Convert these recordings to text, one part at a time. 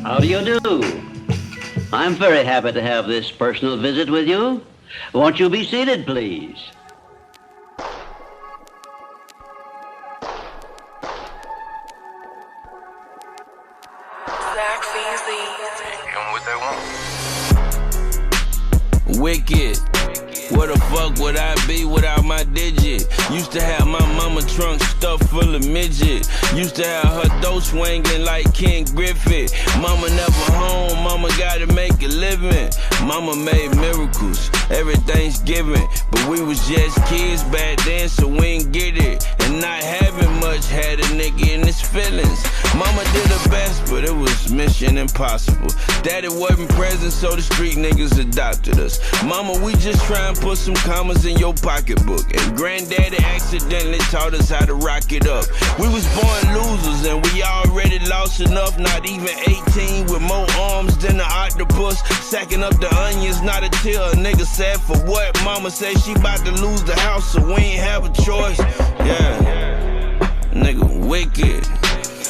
How do you do? I'm very happy to have this personal visit with you. Won't you be seated, please? Wicked. Where the fuck would I be without my digit? Used to have my mama trunk stuffed full of midget. Used to have her dough swinging like King Griffith. Mama never home, mama gotta make a living. Mama made miracles every Thanksgiving. But we was just kids back then, so we ain't get it. And not having much had a nigga in his feelings. Mama did her best, but it was mission impossible. Daddy wasn't present, so the street niggas adopted us. Mama, we just try and put some commas in your pocketbook. And granddaddy accidentally taught us how to rock it up. We was born losers and we already lost enough. Not even 18 with more arms than the octopus. Sacking up the onions, not a tear. A nigga said for what? Mama said she about to lose the house, so we ain't have a choice. Yeah, nigga wicked.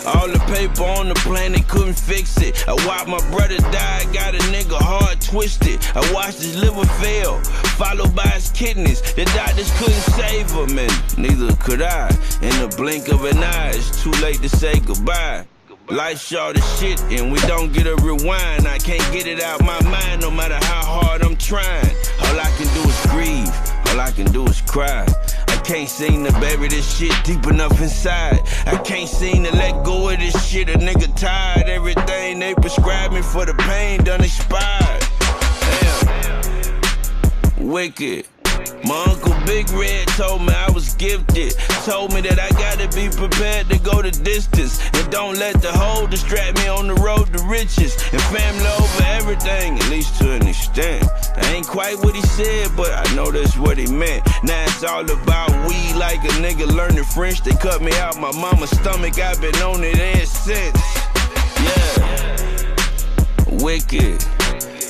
All the paper on the planet couldn't fix it. I watched my brother die, got a nigga heart twisted. I watched his liver fail, followed by his kidneys. The doctors couldn't save him, and neither could I. In the blink of an eye, it's too late to say goodbye. Life short as shit, and we don't get a rewind. I can't get it out my mind, no matter how hard I'm trying. All I can do is grieve, all I can do is cry. I can't seem to bury this shit deep enough inside. I can't seem to let go of this shit. A nigga tired, everything they prescribed me for the pain done expired. Damn, wicked. My Uncle Big Red told me I was gifted. Told me that I gotta be prepared to go the distance. And don't let the hoe distract me on the road to riches. And family over everything, at least to an extent. I ain't quite what he said, but I know that's what he meant. Now it's all about weed like a nigga learning French. They cut me out my mama's stomach, I've been on it ever since. Yeah, wicked.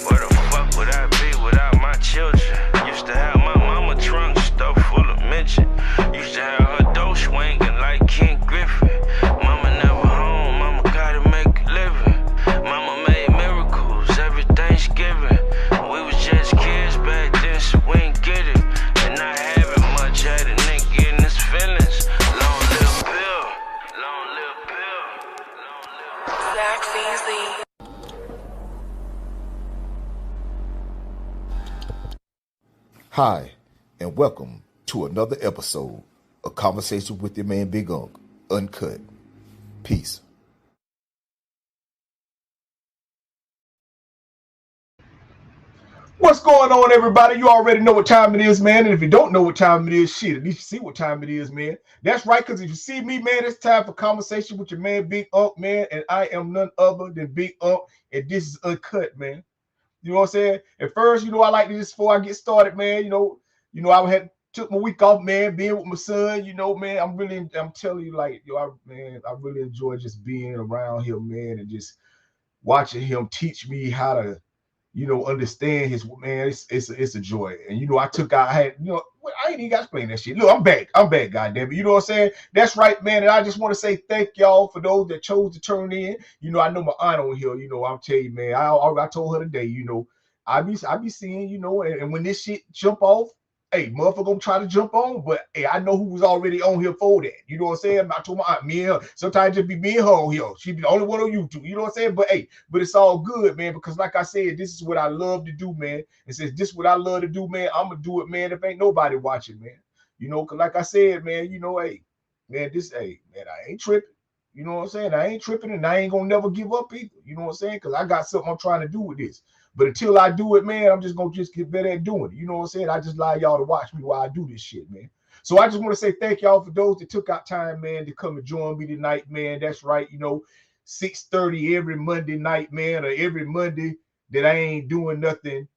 Where the fuck would I be without my children? Used to have my mama trunk stuffed full of midget. Used to have her dough swinging like King Griffith. Mama never home, mama gotta make a living. Mama made miracles every Thanksgiving. We was just kids back then, so we ain't get it. And not having much had a nigga in his feelings. Long live Bill, long live Bill, long live Zach Kingsley. Hi, and welcome to another episode of Conversation with your man Big Unc, Uncut. Peace. What's going on, everybody? You already know what time it is, man. And if you don't know what time it is, shit, at least you see what time it is, man. That's right, because if you see me, man, it's time for Conversation with your man Big Unc, man. And I am none other than Big Unc, and this is Uncut, man. You know what I'm saying? At first, I like this before I get started, man. I had took my week off, man, being with my son. Man, I'm telling you, like, I really enjoy just being around him, man, and just watching him teach me how to, understand his man. It's a joy. And I ain't even got to explain that shit. Look, I'm back, goddamn it. You know what I'm saying? That's right, man. And I just want to say thank y'all for those that chose to turn in. I know my aunt on here. I'm telling you, man. I told her today. I be seeing, and when this shit jump off, hey, motherfucker gonna try to jump on, but hey, I know who was already on here for that. You know what I'm saying? I told my aunt, me and her. Sometimes just be me and her on here. She be the only one on YouTube. You know what I'm saying? But hey, it's all good, man, because like I said, this is what I love to do, man. And since this is what I love to do, man, I'm gonna do it, man, if ain't nobody watching, man. Because like I said, man, hey, man, I ain't tripping. You know what I'm saying? I ain't tripping, and I ain't gonna never give up either. You know what I'm saying? Because I got something I'm trying to do with this. But until I do it, man, I'm just going to get better at doing it. You know what I'm saying? I just allow y'all to watch me while I do this shit, man. So I just want to say thank y'all for those that took out time, man, to come and join me tonight, man. That's right, 6:30 every Monday night, man, or every Monday that I ain't doing nothing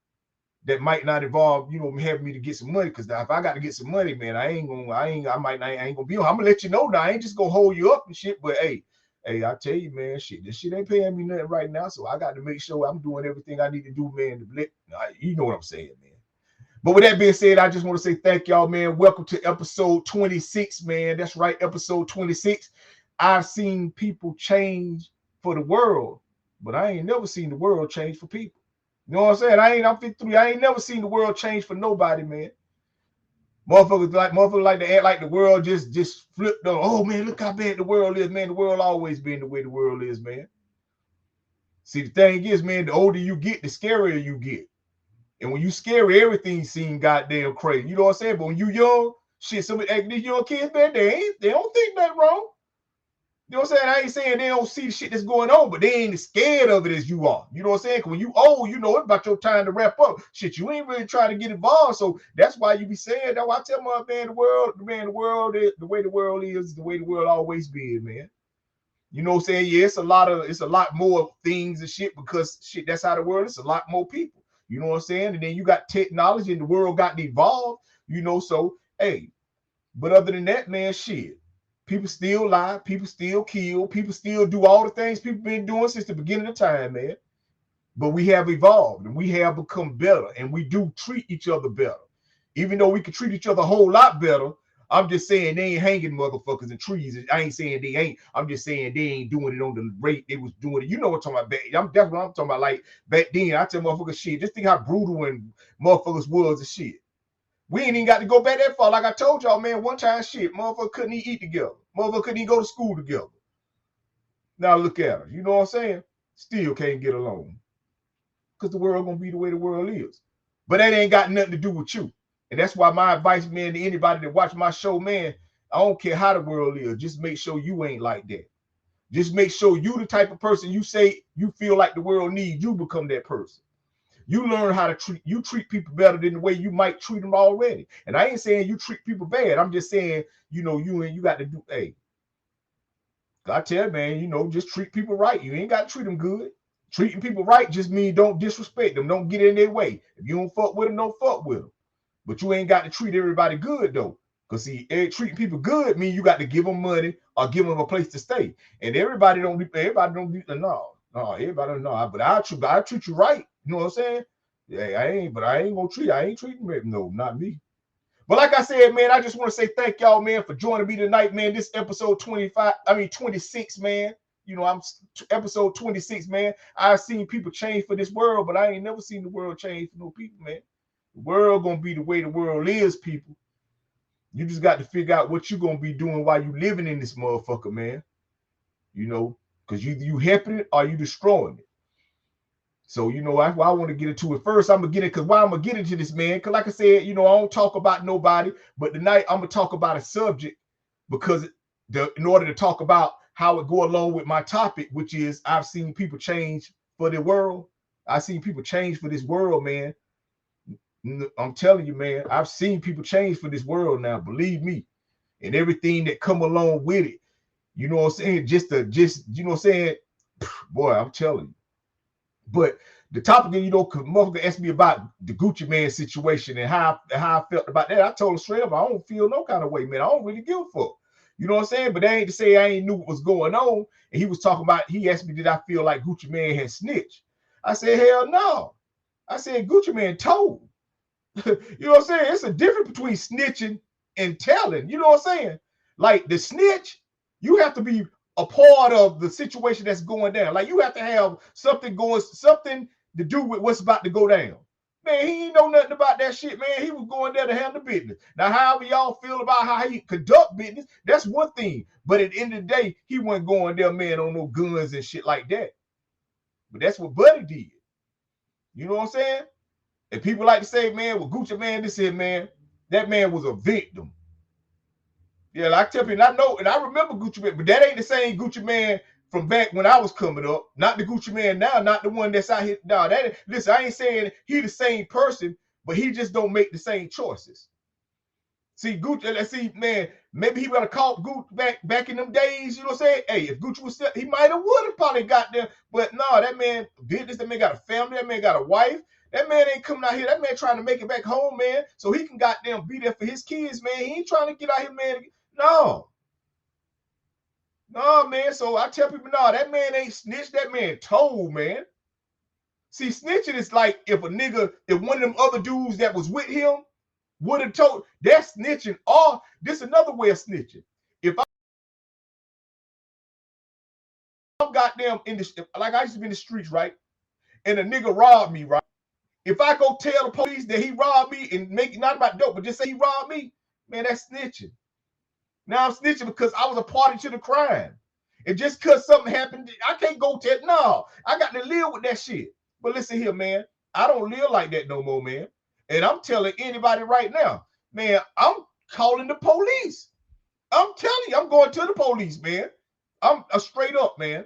that might not involve, having me to get some money. Because if I got to get some money, man, I ain't gonna be on. I'm gonna let you know now. I ain't just gonna hold you up and shit, but hey, I tell you, man, this shit ain't paying me nothing right now, so I got to make sure I'm doing everything I need to do, man. You know what I'm saying, man. But with that being said, I just want to say thank y'all, man. Welcome to episode 26, man. That's right, episode 26. I've seen people change for the world. but I ain't never seen the world change for people. You know what I'm saying? I'm 53. I ain't never seen the world change for nobody, man. Motherfuckers like to act like the world just flipped on. Oh man, look how bad the world is, man. The world always been the way the world is, man. See, the thing is, man, the older you get, the scarier you get. And when you scary, everything seems goddamn crazy. You know what I'm saying? But when you young, shit, some of these young kids, man, they don't think nothing wrong. You know what I'm saying? I ain't saying they don't see the shit that's going on, but they ain't as scared of it as you are. You know what I'm saying? Because when you old, you know it's about your time to wrap up. Shit, you ain't really trying to get involved. So that's why you be saying that. I tell my man, the world, the way the world is the way the world always been, man. You know what I'm saying? Yeah, it's a lot more things and shit because shit, that's how the world is. It's a lot more people. You know what I'm saying? And then you got technology and the world got evolved, you know. So, hey, but other than that, man, shit. People still lie, people still kill, people still do all the things people been doing since the beginning of time, man. But we have evolved and we have become better and we do treat each other better. Even though we can treat each other a whole lot better, I'm just saying they ain't hanging motherfuckers in trees. I ain't saying they ain't. I'm just saying they ain't doing it on the rate they was doing it. You know what I'm talking about. That's what I'm talking about. Like back then, I tell motherfuckers shit. Just think how brutal and motherfuckers was and shit. We ain't even got to go back that far. Like I told y'all, man, one time shit, motherfucker couldn't even eat together. Motherfucker couldn't even go to school together. Now look at her. You know what I'm saying? Still can't get along. Because the world gonna be the way the world is. But that ain't got nothing to do with you. And that's why my advice, man, to anybody that watch my show, man, I don't care how the world is. Just make sure you ain't like that. Just make sure you the type of person you say you feel like the world needs. You become that person. You learn how to treat people better than the way you might treat them already. And I ain't saying you treat people bad. I'm just saying, you know, you got to do, hey, I tell you, man, you know, just treat people right. You ain't got to treat them good. Treating people right just means don't disrespect them. Don't get in their way. If you don't fuck with them, don't fuck with them. But you ain't got to treat everybody good, though. Because, see, treating people good means you got to give them money or give them a place to stay. And everybody don't, no, everybody don't know. But I treat you right. You know what I'm saying? Yeah, I ain't treating them. No, not me. But like I said, man, I just want to say thank y'all, man, for joining me tonight, man. This episode 26, man. You know, I'm episode 26, man. I've seen people change for this world, but I ain't never seen the world change for no people, man. The world gonna be the way the world is, people. You just got to figure out what you're gonna be doing while you living in this motherfucker, man. You know, because you helping it or you destroying it. So, you know, I want to get into it first. I'm gonna get it because why I'm gonna get into this, man. Because like I said, you know, I don't talk about nobody, but tonight I'm gonna talk about a subject because in order to talk about how it go along with my topic, which is I've seen people change for the world. I've seen people change for this world, man. I'm telling you, man, I've seen people change for this world now, believe me, and everything that come along with it. You know what I'm saying? Just you know what I'm saying? Boy, I'm telling you. But the topic, you know, because motherfucker asked me about the Gucci Man situation and how I felt about that. I told him straight up, I don't feel no kind of way, man. I don't really give a fuck. You know what I'm saying? But that ain't to say I ain't knew what was going on. And he was talking about, he asked me, did I feel like Gucci Man had snitched? I said, hell no. I said, Gucci Man told. You know what I'm saying? It's a difference between snitching and telling. You know what I'm saying? Like the snitch, you have to be a part of the situation that's going down. Like you have to have something to do with what's about to go down. Man, he ain't know nothing about that shit, man. He was going there to handle business. Now, however y'all feel about how he conduct business, that's one thing. But at the end of the day, he wasn't going there, man, on no guns and shit like that. But that's what Buddy did. You know what I'm saying? And people like to say, man, well, Gucci Man, this here, man, that man was a victim. Yeah, like I tell people, and I know, and I remember Gucci Man, but that ain't the same Gucci Man from back when I was coming up. Not the Gucci Man now, not the one that's out here. No, listen, I ain't saying he the same person, but he just don't make the same choices. See, Gucci, let's see, man, maybe he would have caught Gucci back in them days, you know what I'm saying? Hey, if Gucci was still, he might have would have probably got there, but no, that man business, that man got a family, that man got a wife. That man ain't coming out here. That man trying to make it back home, man, so he can goddamn be there for his kids, man. He ain't trying to get out here, man. No, man. So I tell people, no, that man ain't snitched. That man told, man. See, snitching is like if one of them other dudes that was with him would have told, that's snitching. Or this another way of snitching. If I'm I'm goddamn in the, like I used to be in the streets, right? And a nigga robbed me, right? If I go tell the police that he robbed me and make it not about dope, but just say he robbed me, man, that's snitching. Now I'm snitching because I was a party to the crime. And just because something happened, I can't go tell. No, I got to live with that shit. But listen here, man, I don't live like that no more, man. And I'm telling anybody right now, man, I'm calling the police. I'm telling you, I'm going to the police, man. I'm straight up, man.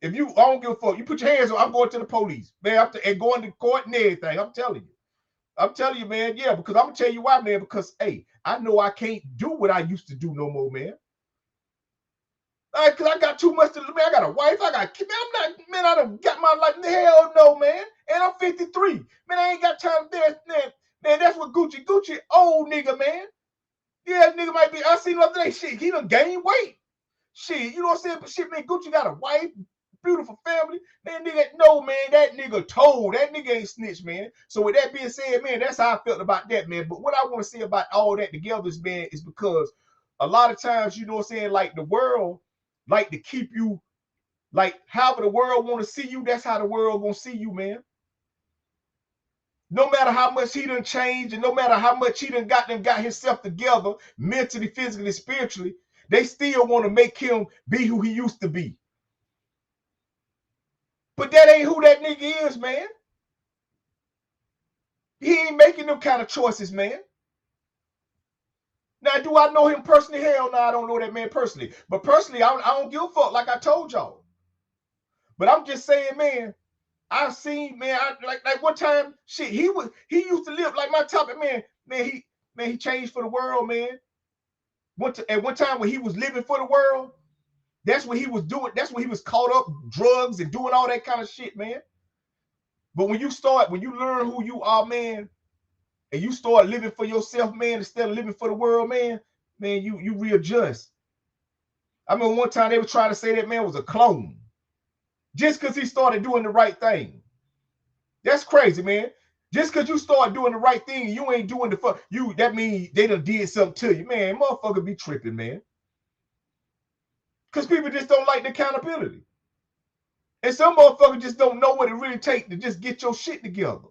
If you, I don't give a fuck. You put your hands on, I'm going to the police, man. And going to court and everything. I'm telling you, man. Yeah, because I'm gonna tell you why, man. Because hey, I know I can't do what I used to do no more, man. Because I got too much to do, man. I got a wife, I got kids. I'm not, man, I done got my life. Hell no, man. And I'm 53. Man, I ain't got time to dance, man. Man, that's what Gucci, old nigga, man. Yeah, nigga might be, I seen the other day, shit, he done gained weight. Shit, you know what I'm saying? But shit, man, Gucci got a wife, beautiful family. Man, nigga, no, man, that nigga told. That nigga ain't snitch, man. So with that being said, man, that's how I felt about that, man. But what I want to say about all that together is, man, is because a lot of times, you know what I'm saying, like the world like to keep you, like however the world want to see you, that's how the world gonna see you, man. No matter how much he done changed and no matter how much he done got himself together mentally, physically, spiritually, they still want to make him be who he used to be. But that ain't who that nigga is, man. He ain't making them kind of choices, man. Now, do I know him personally? Hell no, I don't know that man personally. But personally, I don't give a fuck, like I told y'all. But I'm just saying, man, I've seen, man, like one time, shit, he used to live like my topic, man, he changed for the world, man. At one time when he was living for the world, that's what he was doing. That's when he was caught up drugs and doing all that kind of shit, man. But when you learn who you are, man, and you start living for yourself, man, instead of living for the world, man, you readjust. I remember one time they were trying to say that man was a clone just because he started doing the right thing. That's crazy, man. Just because you start doing the right thing and you ain't doing the fuck, that means they done did something to you. Man, motherfucker be tripping, man. Because people just don't like the accountability. And some motherfuckers just don't know what it really takes to just get your shit together.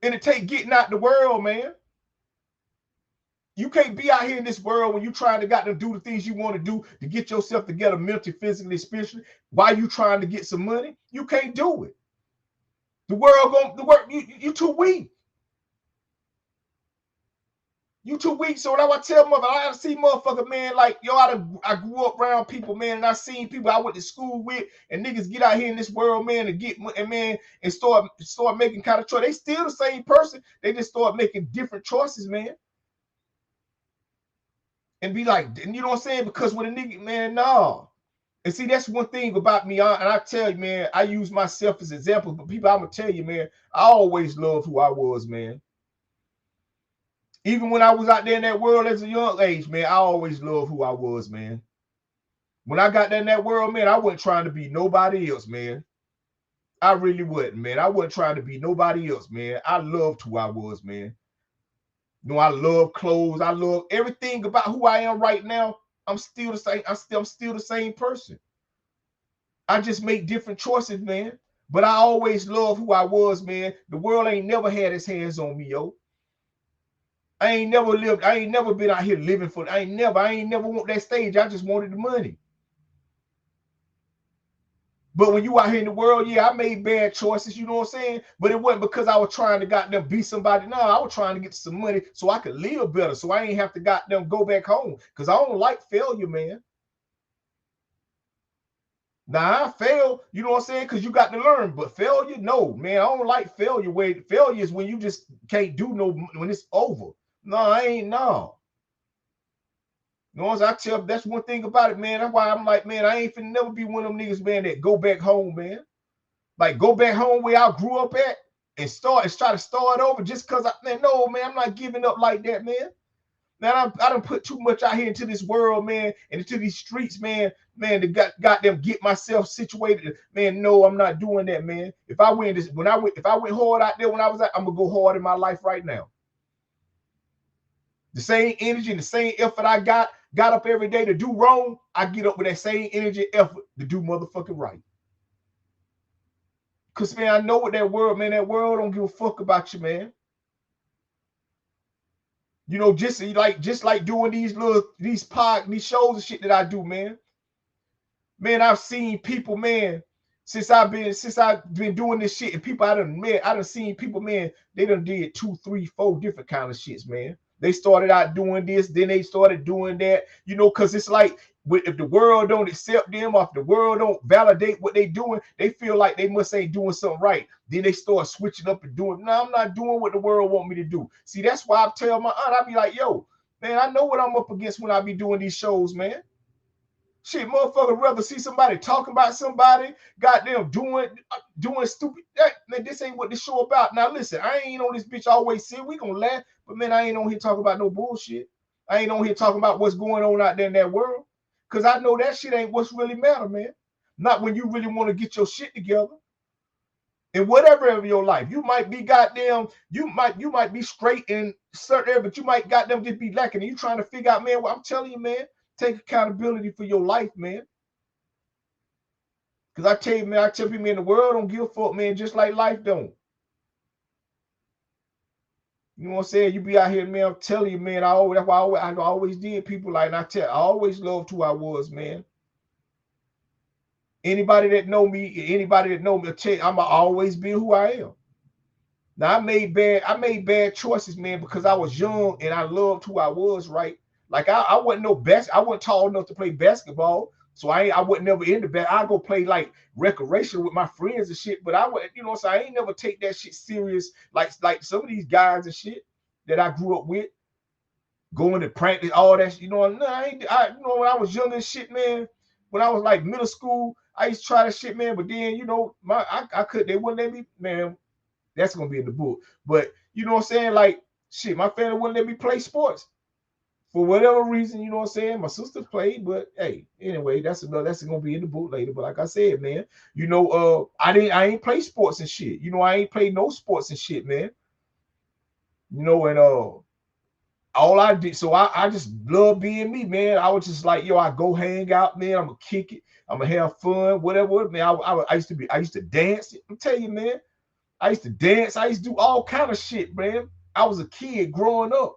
And it take getting out the world, man. You can't be out here in this world when you trying to do the things you want to do to get yourself together mentally, physically, spiritually. While you trying to get some money, you can't do it. You too weak. You too weak. So when I tell mother, I see motherfucker, man, like, yo, I grew up around people, man, and I seen people I went to school with, and niggas get out here in this world, man, and start making kind of choice. They still the same person. They just start making different choices, man. And be like, you know what I'm saying? Because when a nigga, man, no. And see, that's one thing about me. And I tell you, man, I use myself as example, but people, I'm going to tell you, man, I always loved who I was, man. Even when I was out there in that world as a young age, man, I always loved who I was, man. When I got there in that world, man, I wasn't trying to be nobody else, man. I really wasn't, man. I wasn't trying to be nobody else, man. I loved who I was, man. You know, I love clothes. I love everything about who I am right now. I'm still the same. I'm still the same person. I just make different choices, man. But I always love who I was, man. The world ain't never had its hands on me, yo. I ain't never been out here living for it. I ain't never want that stage. I just wanted the money. But when you out here in the world, yeah, I made bad choices, you know what I'm saying? But it wasn't because I was trying to goddamn be somebody. No, I was trying to get some money so I could live better, so I ain't have to goddamn go back home. Because I don't like failure, man. Now, I fail, you know what I'm saying? Because you got to learn. But failure, no, man, I don't like failure. Failure is when you just can't do when it's over. No, I ain't, no. You know, as I tell, that's one thing about it, man. That's why I'm like, man, I ain't finna never be one of them niggas, man, that go back home, man. Like, go back home where I grew up at and try to start over just because no, man, I'm not giving up like that, man. Now, I done put too much out here into this world, man, and into these streets, man, to goddamn get myself situated. Man, no, I'm not doing that, man. If I went hard out there when I was out, I'm gonna go hard in my life right now. The same energy and the same effort I got got up every day to do wrong, I get up with that same energy, effort to do motherfucking right. Cause man, I know what that world don't give a fuck about you, man. You know, just like doing these shows and shit that I do, man. Man, I've seen people, man, since I've been doing this shit, and people I done seen people, man, they done did 2, 3, 4 different kind of shits, man. They started out doing this, then they started doing that, you know, because it's like if the world don't accept them, or if the world don't validate what they doing, they feel like they must ain't doing something right. Then they start switching up and doing, no, I'm not doing what the world want me to do. See, that's why I tell my aunt, I be like, yo, man, I know what I'm up against when I be doing these shows, man. Shit, motherfucker, rather see somebody talking about somebody, goddamn doing stupid. Man, this ain't what this show about. Now listen, I ain't on this bitch always say we gonna laugh, but man, I ain't on here talking about no bullshit. I ain't on here talking about what's going on out there in that world, because I know that shit ain't what's really matter, man. Not when you really want to get your shit together. In whatever of your life, you might be goddamn, you might be straight in certain area, but you might goddamn just be lacking, and you trying to figure out, man. Well, I'm telling you, man. Take accountability for your life, man. Because I tell people, man, the world don't give a fuck, man, just like life don't. You know what I'm saying? You be out here, man, I'm telling you, man, that's why I always did people like, and I always loved who I was, man. Anybody that know me, I'm always be who I am. Now, I made bad choices, man, because I was young and I loved who I was, right? Like I wasn't I wasn't tall enough to play basketball, so I wasn't never into that. I go play like recreation with my friends and shit, but I would, you know, so I ain't never take that shit serious like some of these guys and shit that I grew up with, going to practice, all that. You know, no, you know, when I was young and shit, man, when I was like middle school, I used to try that shit, man. But then, you know, they wouldn't let me, man. That's gonna be in the book, but you know what I'm saying, like shit, my family wouldn't let me play sports. For whatever reason, you know what I'm saying? My sister played, but hey, anyway, that's gonna be in the book later. But like I said, man, you know, I ain't play sports and shit. You know, I ain't played no sports and shit, man. You know, and all I did, so I just love being me, man. I was just like, yo, I go hang out, man. I'm gonna kick it, I'm gonna have fun, whatever, man. I used to dance. I'm telling you, man, I used to dance, I used to do all kind of shit, man. I was a kid growing up.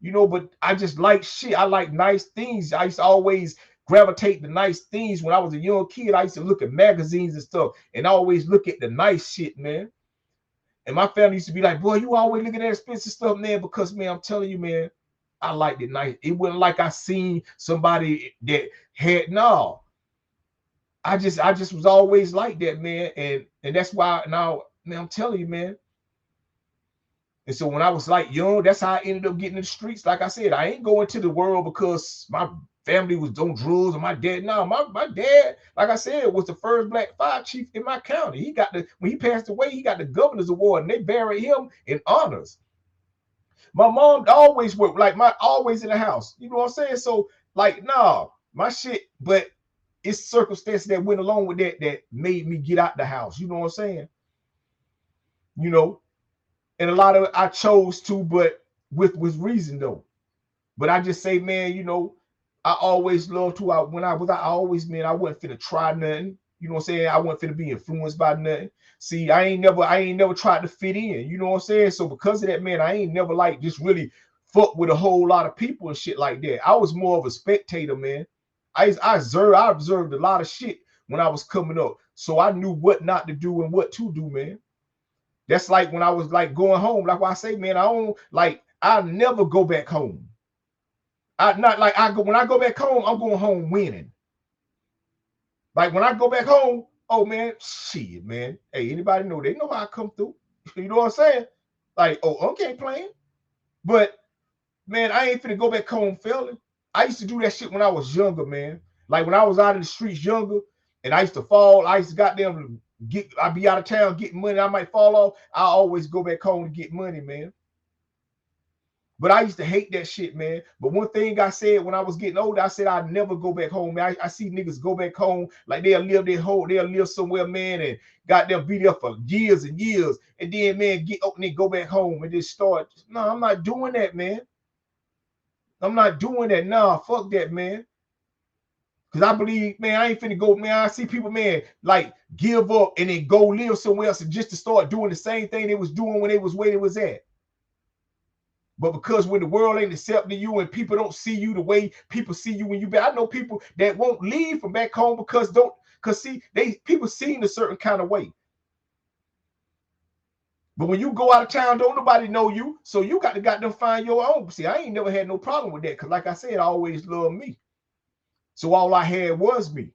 You know, but I just like shit. I like nice things. I used to always gravitate to nice things. When I was a young kid, I used to look at magazines and stuff, and I always look at the nice shit, man. And my family used to be like, boy, you always looking at expensive stuff, man, because, man, I'm telling you, man, I liked it nice. It wasn't like I seen somebody that had, no. I just was always like that, man. And that's why now, man, I'm telling you, man. And so when I was like young, that's how I ended up getting in the streets. Like I said, I ain't going to the world because my family was doing drugs or my dad. No, my dad, like I said, was the first black fire chief in my county. When he passed away, he got the governor's award, and they buried him in honors. My mom always worked, always in the house. You know what I'm saying? So, like, nah, my shit, but it's circumstances that went along with that made me get out the house. You know what I'm saying? You know? And a lot of it I chose to, but with reason though. But I just say, man, you know, I always loved who I always, man, I wasn't finna try nothing. You know what I'm saying? I wasn't finna be influenced by nothing. See, I ain't never tried to fit in. You know what I'm saying? So because of that, man, I ain't never like just really fuck with a whole lot of people and shit like that. I was more of a spectator, man. I observed a lot of shit when I was coming up. So I knew what not to do and what to do, man. That's like when I was like going home. Like I say, man, I'll never go back home. When I go back home, I'm going home winning. Like when I go back home, oh man, shit, man. Hey, anybody know? They know how I come through. You know what I'm saying? Like, oh, okay, playing. But man, I ain't finna go back home failing. I used to do that shit when I was younger, man. Like when I was out in the streets younger, and I used to fall. I used to goddamn I'd be out of town getting money. I might fall off. I always go back home to get money, man. But I used to hate that shit, man. But one thing I said when I was getting older, I said I'd never go back home, man. I see niggas go back home like they'll live somewhere, man, and goddamn be there for years and years, and then, man, get up and then go back home and just start. No, I'm not doing that, man. I'm not doing that. Nah, fuck that, man. Because I believe, man, I ain't finna go, man. I see people, man, like give up and then go live somewhere else and just to start doing the same thing they was doing when they was where they was at. But because when the world ain't accepting you and people don't see you the way people see you when you back, I know people that won't leave from back home because see, people seen a certain kind of way. But when you go out of town, don't nobody know you. So you got to find your own. See, I ain't never had no problem with that. Because like I said, I always loved me. So all I had was me.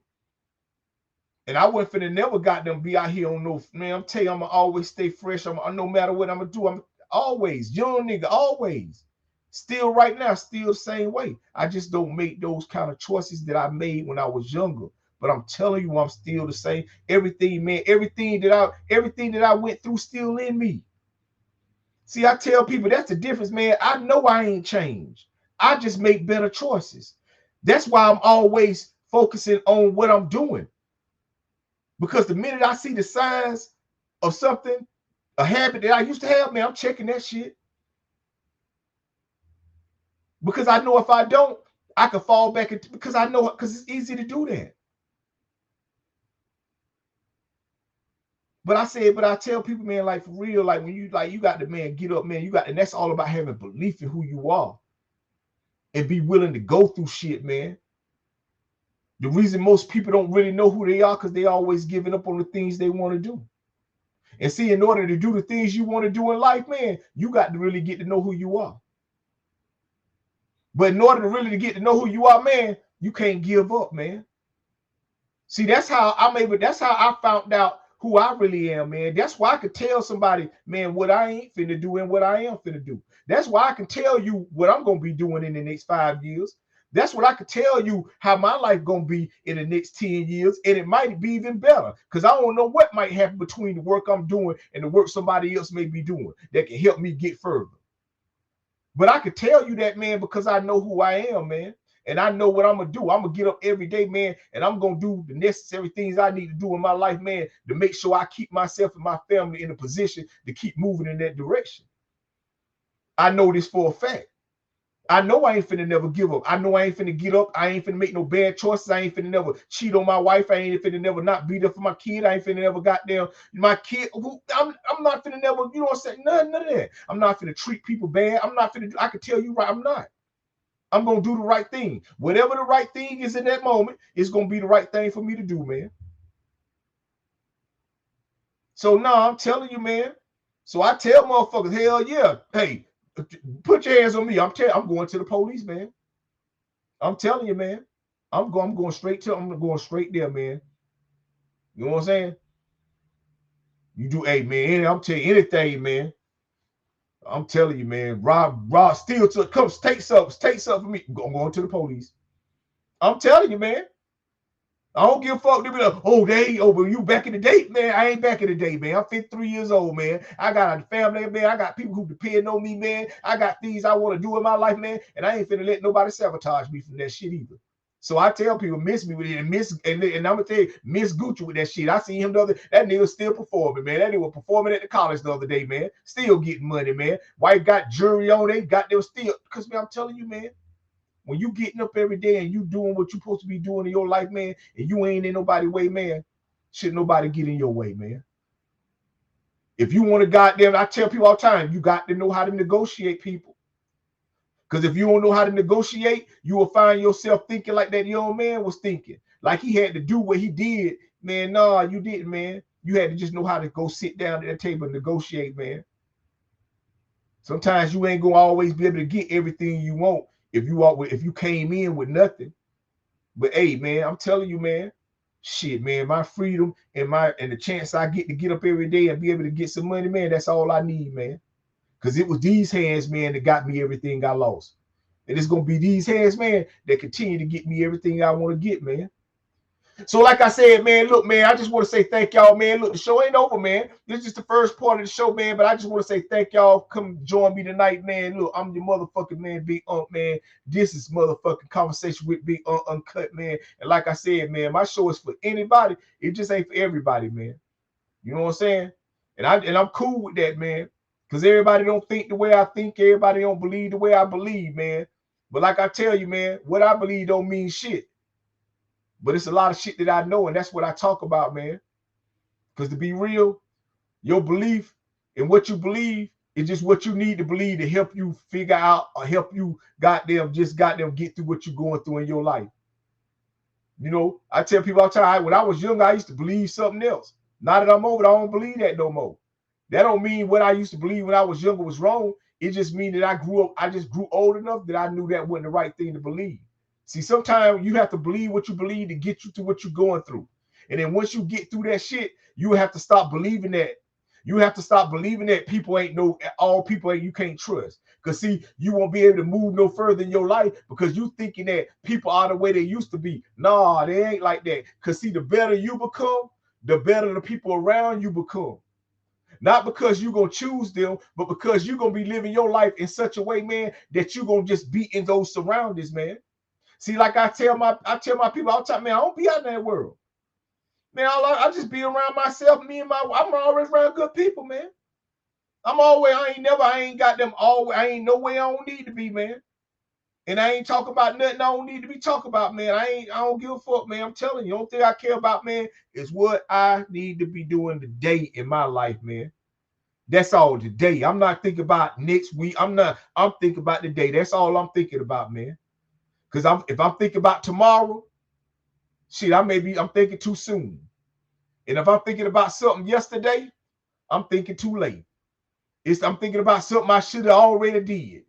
And I wasn't finna never got them be out here on no, man, I'm telling you, I'm going to always stay fresh. No matter what I'm going to do, I'm always, young nigga, always. Still right now, still the same way. I just don't make those kind of choices that I made when I was younger. But I'm telling you, I'm still the same. Everything, man, everything that I went through still in me. See, I tell people that's the difference, man. I know I ain't changed. I just make better choices. That's why I'm always focusing on what I'm doing. Because the minute I see the signs of something, a habit that I used to have, man, I'm checking that shit. Because I know if I don't, I can fall back into, because I know, because it's easy to do that. But I tell people, man, like for real, like when you got to, man, get up, man, and that's all about having belief in who you are and be willing to go through shit, man. The reason most people don't really know who they are because they always giving up on the things they want to do. And see, in order to do the things you want to do in life, man, you got to really get to know who you are. But in order to really get to know who you are, man, you can't give up, man. See, that's how I found out who I really am, man. That's why I could tell somebody, man, what I ain't finna do and what I am finna do. That's why I can tell you what I'm gonna be doing in the next 5 years. That's what I could tell you how my life gonna be in the next 10 years, and it might be even better because I don't know what might happen between the work I'm doing and the work somebody else may be doing that can help me get further. But I could tell you that, man, because I know who I am, man. And I know what I'm going to do. I'm going to get up every day, man, and I'm going to do the necessary things I need to do in my life, man, to make sure I keep myself and my family in a position to keep moving in that direction. I know this for a fact. I know I ain't finna never give up. I know I ain't finna get up. I ain't finna make no bad choices. I ain't finna never cheat on my wife. I ain't finna never not be there for my kid. I ain't finna never goddamn my kid. I'm not finna never, you know what I'm saying? None of that. I'm not finna treat people bad. I'm not finna, I can tell you right, I'm not. I'm going to do the right thing. Whatever the right thing is in that moment, it's going to be the right thing for me to do, man. So now I'm telling you, man. So I tell motherfuckers, hell yeah, hey, put your hands on me. I'm going to the police, man. I'm telling you, man. I'm going straight there, man. You know what I'm saying? You do, hey, man, I'm telling you anything, man. I'm telling you, man. Rob, steal to come take something for me. I'm going to the police. I'm telling you, man. I don't give a fuck. They be like, but you back in the day, man. I ain't back in the day, man. I'm 53 years old, man. I got a family, man. I got people who depend on me, man. I got things I want to do in my life, man. And I ain't finna let nobody sabotage me from that shit either. So I tell people, miss me with it, and I'm gonna tell you, miss Gucci with that shit. I seen him that nigga still performing, man. That nigga was performing at the college the other day, man. Still getting money, man. Wife got jury on, they got them still. Because, man, I'm telling you, man. When you getting up every day and you doing what you supposed to be doing in your life, man, and you ain't in nobody's way, man, should nobody get in your way, man. If you want to goddamn, I tell people all the time, you got to know how to negotiate, people. Because if you don't know how to negotiate, you will find yourself thinking like that young man was thinking. Like he had to do what he did. Man, no, you didn't, man. You had to just know how to go sit down at the table and negotiate, man. Sometimes you ain't gonna always be able to get everything you want if you came in with nothing. But hey, man, I'm telling you, man, shit, man, my freedom and the chance I get to get up every day and be able to get some money, man, that's all I need, man. Because it was these hands, man, that got me everything I lost. And it's gonna be these hands, man, that continue to get me everything I want to get, man. So like I said, man, look, man, I just want to say thank y'all, man. Look, the show ain't over, man. This is just the first part of the show, man, but I just want to say thank y'all. Come join me tonight, man. Look, I'm your motherfucking man, Big Unk, man. This is motherfucking Conversation with Big Unk Uncut, man. And like I said, man, my show is for anybody. It just ain't for everybody, man. You know what I'm saying? And I'm cool with that, man. Because everybody don't think the way I think. Everybody don't believe the way I believe, man. But like I tell you, man, what I believe don't mean shit. But it's a lot of shit that I know, and that's what I talk about, man. Because to be real, your belief and what you believe is just what you need to believe to help you figure out or help you goddamn get through what you're going through in your life. You know, I tell people all the time, when I was younger, I used to believe something else. Now that I'm older, I don't believe that no more. That don't mean what I used to believe when I was younger was wrong. It just means that I just grew old enough that I knew that wasn't the right thing to believe. See, sometimes you have to believe what you believe to get you through what you're going through. And then once you get through that shit, you have to stop believing that. You have to stop believing that all people ain't you can't trust. Because see, you won't be able to move no further in your life because you thinking that people are the way they used to be. Nah, they ain't like that. Because see, the better you become, the better the people around you become. Not because you're going to choose them, but because you're going to be living your life in such a way, man, that you're going to just be in those surroundings, man. See, like I tell my people all the time, man, I don't be out in that world. Man, I just be around myself, I'm always around good people, man. I ain't got them always, I ain't no way I don't need to be, man. And I ain't talking about nothing I don't need to be talking about, man. I don't give a fuck, man. I'm telling you, the only thing I care about, man, is what I need to be doing today in my life, man. That's all today. I'm not thinking about next week. I'm thinking about today. That's all I'm thinking about, man. Because if I'm thinking about tomorrow, shit, I'm thinking too soon. And if I'm thinking about something yesterday, I'm thinking too late. I'm thinking about something I should have already did.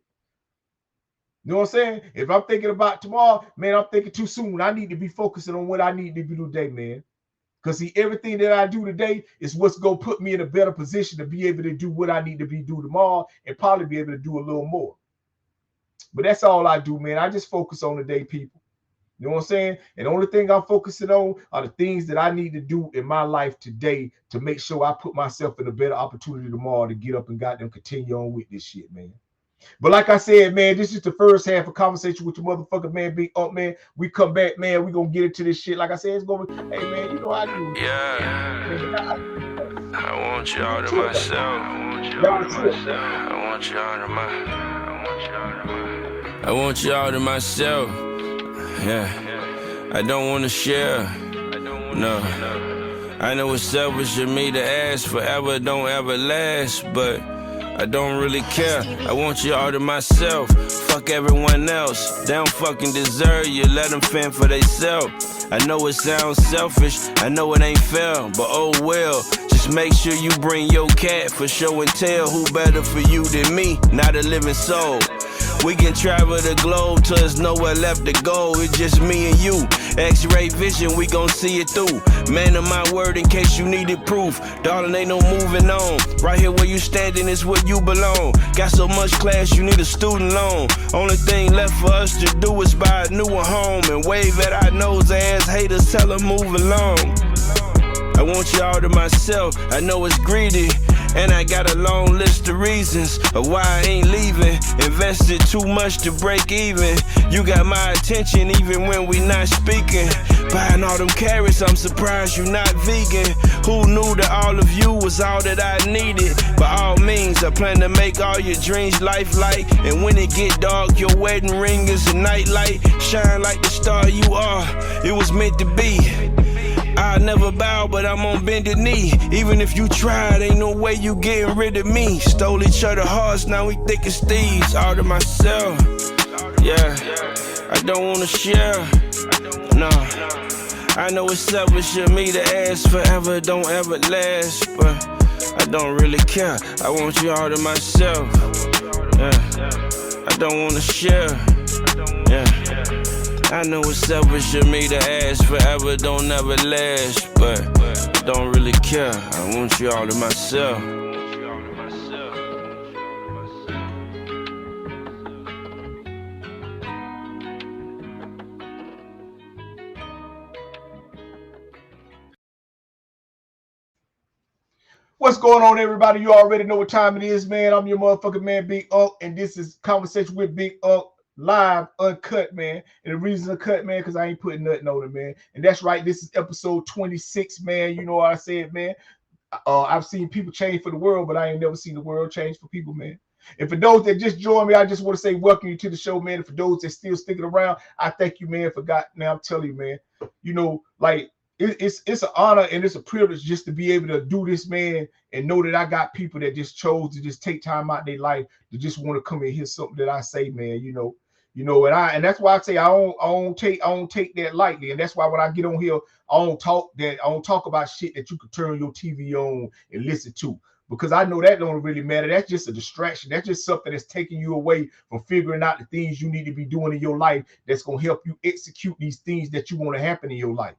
You know what I'm saying? If I'm thinking about tomorrow, man, I'm thinking too soon. I need to be focusing on what I need to do today, man. Because see, everything that I do today is what's going to put me in a better position to be able to do what I need to do tomorrow and probably be able to do a little more. But that's all I do, man. I just focus on the day, people. You know what I'm saying? And the only thing I'm focusing on are the things that I need to do in my life today to make sure I put myself in a better opportunity tomorrow to get up and goddamn continue on with this shit, man. But like I said, man, this is the first half of conversation with your motherfucker, man, Big Up, man. We come back, man. We gonna get into this shit. Like I said, it's gonna be, hey, man, you know how I do. Yeah. I want y'all to myself. I want y'all to myself. Yeah. I don't want to share. No. I know it's selfish of me to ask forever, don't ever last, but I don't really care. I want you all to myself. Fuck everyone else. They don't fucking deserve you. Let them fend for theyself. I know it sounds selfish. I know it ain't fair, but oh well. Just make sure you bring your cat for show and tell. Who better for you than me? Not a living soul. We can travel the globe till there's nowhere left to go. It's just me and you. X-ray vision, we gon' see it through. Man of my word, in case you needed proof. Darling, ain't no moving on. Right here where you standing is where you belong. Got so much class, you need a student loan. Only thing left for us to do is buy a newer home and wave at our nose ass haters, tell them move along. I want y'all to myself, I know it's greedy. And I got a long list of reasons of why I ain't leaving. Invested too much to break even. You got my attention even when we not speaking. Buying all them carrots, I'm surprised you not vegan. Who knew that all of you was all that I needed? By all means, I plan to make all your dreams lifelike. And when it get dark, your wedding ring is a nightlight. Shine like the star you are, it was meant to be. I never bow, but I'm on bended knee. Even if you tried, ain't no way you getting rid of me. Stole each other hearts, now we thick as thieves. All to myself, yeah. I don't wanna share, no. I know it's selfish of me to ask forever, don't ever last, but I don't really care. I want you all to myself, yeah. I don't wanna share, yeah. I know it's selfish of me to ask forever, don't never last, but I don't really care. I want you all to myself. What's going on, everybody? You already know what time it is, man. I'm your motherfucking man, Big Up, and this is Conversation with Big Up. Live, uncut, man. And the reason uncut, man, because I ain't putting nothing on it, man. And that's right, this is episode 26, man. You know what I said, man. I've seen people change for the world, but I ain't never seen the world change for people, man. And for those that just joined me, I just want to say welcome you to the show, man. And for those that still sticking around, I thank you, man, for God. Now I'm telling you, man, like it's an honor and it's a privilege just to be able to do this, man, and know that I got people that just chose to just take time out their life to just want to come and hear something that I say, man. And that's why I say I don't take that lightly, and that's why when I get on here, I don't talk about shit that you can turn your TV on and listen to, because I know that don't really matter. That's just a distraction. That's just something that's taking you away from figuring out the things you need to be doing in your life that's gonna help you execute these things that you want to happen in your life.